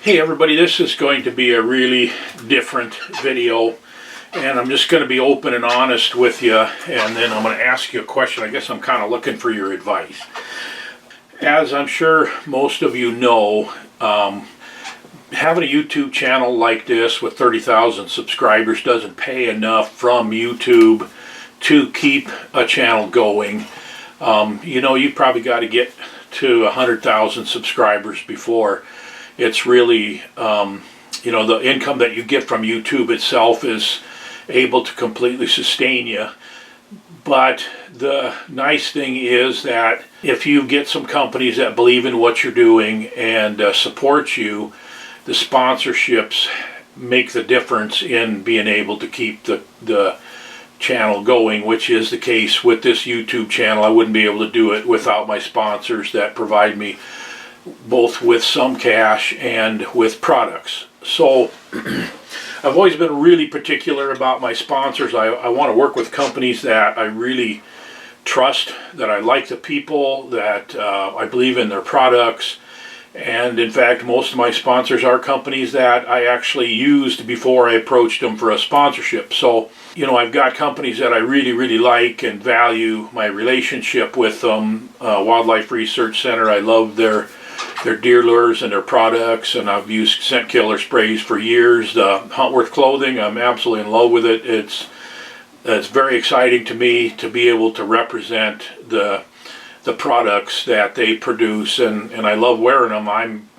Hey everybody, this is going to be a really different video, and I'm just going to be open and honest with you, and then I'm going to ask you a question. I guess I'm kind of looking for your advice. As I'm sure most of you know, having a YouTube channel like this with 30,000 subscribers doesn't pay enough from YouTube to keep a channel going. You probably got to get to 100,000 subscribers before it's really, the income that you get from YouTube itself is able to completely sustain you. But the nice thing is that if you get some companies that believe in what you're doing and support you, the sponsorships make the difference in being able to keep the channel going, which is the case with this YouTube channel. I wouldn't be able to do it without my sponsors that provide me both with some cash and with products. So I've always been really particular about my sponsors. I want to work with companies that I really trust, that I like the people, that I believe in their products. And in fact, most of my sponsors are companies that I actually used before I approached them for a sponsorship. So, I've got companies that I really, really like and value my relationship with them. Wildlife Research Center, I love their deer lures and their products, and I've used scent killer sprays for years. The Huntworth clothing, I'm absolutely in love with it. It's very exciting to me to be able to represent the products that they produce, and I love wearing them.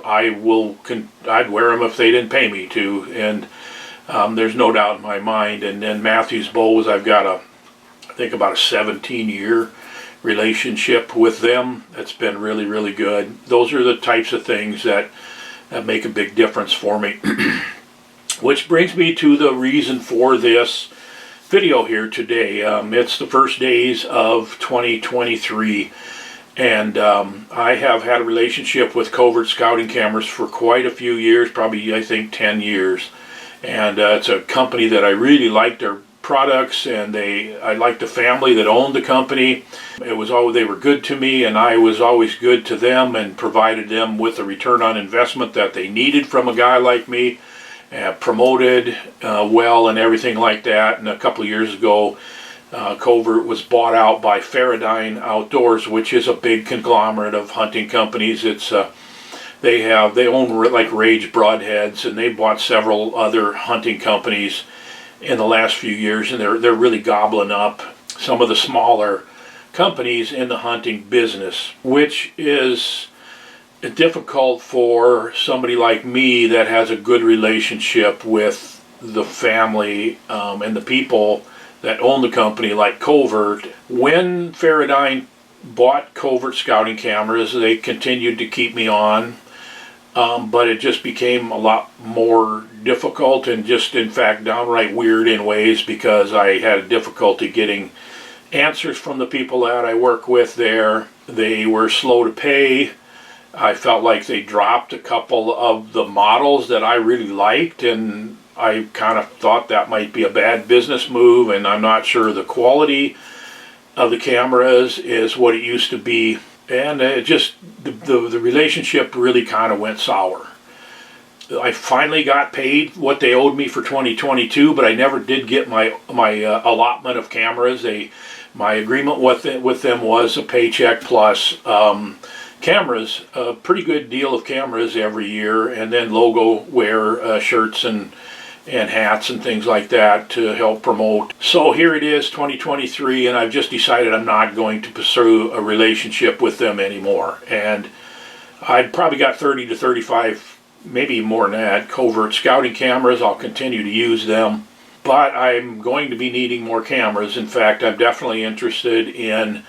I'd wear them if they didn't pay me to, and there's no doubt in my mind. And then Mathews Bows, I've got I think about a 17-year relationship with them. It's been really, really good. Those are the types of things that make a big difference for me. Which brings me to the reason for this video here today. It's the first days of 2023, and I have had a relationship with Covert Scouting Cameras for quite a few years, probably I think 10 years. And it's a company that I really like their products, and I liked the family that owned the company. They were good to me, and I was always good to them and provided them with the return on investment that they needed from a guy like me, promoted well and everything like that. And a couple of years ago, Covert was bought out by Faradyne Outdoors, which is a big conglomerate of hunting companies. They own like Rage Broadheads, and they bought several other hunting companies in the last few years, and they're really gobbling up some of the smaller companies in the hunting business, which is difficult for somebody like me that has a good relationship with the family and the people that own the company, like Covert. When Faradyne bought Covert Scouting Cameras, they continued to keep me on. But it just became a lot more difficult and just, in fact, downright weird in ways, because I had difficulty getting answers from the people that I work with there. They were slow to pay. I felt like they dropped a couple of the models that I really liked, and I kind of thought that might be a bad business move, and I'm not sure the quality of the cameras is what it used to be. And the relationship really kind of went sour. I finally got paid what they owed me for 2022, but I never did get my allotment of cameras. My agreement with them was a paycheck plus cameras, a pretty good deal of cameras every year, and then logo wear shirts and hats and things like that to help promote. So here it is, 2023, and I've just decided I'm not going to pursue a relationship with them anymore. And I've probably got 30 to 35, maybe more than that, Covert Scouting Cameras. I'll continue to use them, but I'm going to be needing more cameras. In fact, I'm definitely interested in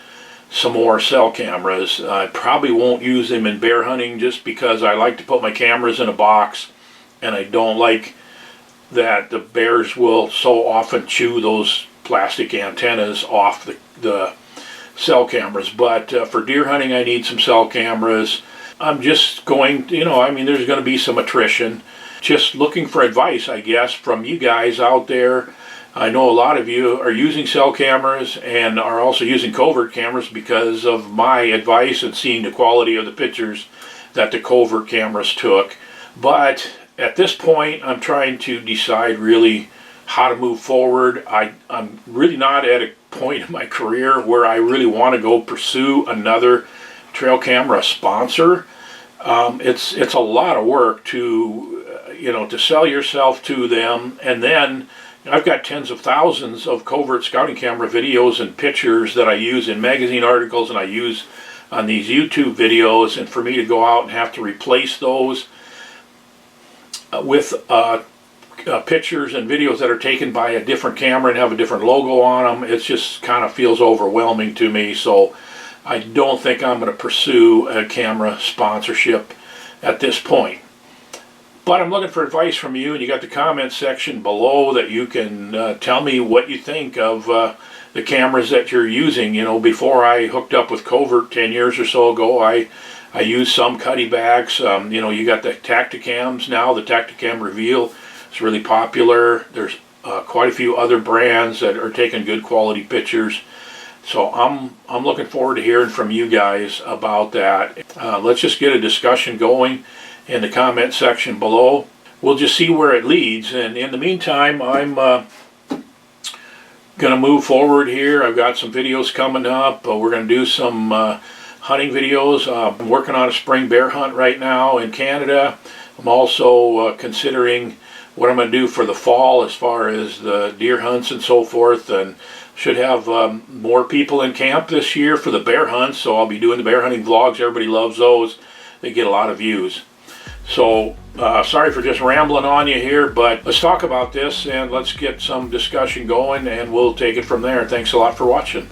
some more cell cameras. I probably won't use them in bear hunting, just because I like to put my cameras in a box, and I don't like that the bears will so often chew those plastic antennas off the cell cameras. But for deer hunting, I need some cell cameras. I'm just going, there's going to be some attrition. Just looking for advice, I guess, from you guys out there. I know a lot of you are using cell cameras and are also using Covert cameras because of my advice and seeing the quality of the pictures that the Covert cameras took. But at this point, I'm trying to decide really how to move forward. I'm really not at a point in my career where I really want to go pursue another trail camera sponsor. It's a lot of work to to sell yourself to them, and then I've got tens of thousands of covert scouting camera videos and pictures that I use in magazine articles and I use on these YouTube videos, and for me to go out and have to replace those with pictures and videos that are taken by a different camera and have a different logo on them, it just kind of feels overwhelming to me. So I don't think I'm going to pursue a camera sponsorship at this point. But I'm looking for advice from you, and you got the comment section below that you can tell me what you think of the cameras that you're using. Before I hooked up with Covert 10 years or so ago, I used some Cuddy backs. You got the Tacticams now. The Tacticam Reveal is really popular. There's quite a few other brands that are taking good quality pictures. So I'm looking forward to hearing from you guys about that. Let's just get a discussion going in the comment section below. We'll just see where it leads, and in the meantime, I'm going to move forward here. I've got some videos coming up. We're going to do some hunting videos. I'm working on a spring bear hunt right now in Canada. I'm also considering what I'm going to do for the fall as far as the deer hunts and so forth, and should have more people in camp this year for the bear hunts, so I'll be doing the bear hunting vlogs. Everybody loves those. They get a lot of views. So sorry for just rambling on you here, but let's talk about this and let's get some discussion going, and we'll take it from there. Thanks a lot for watching.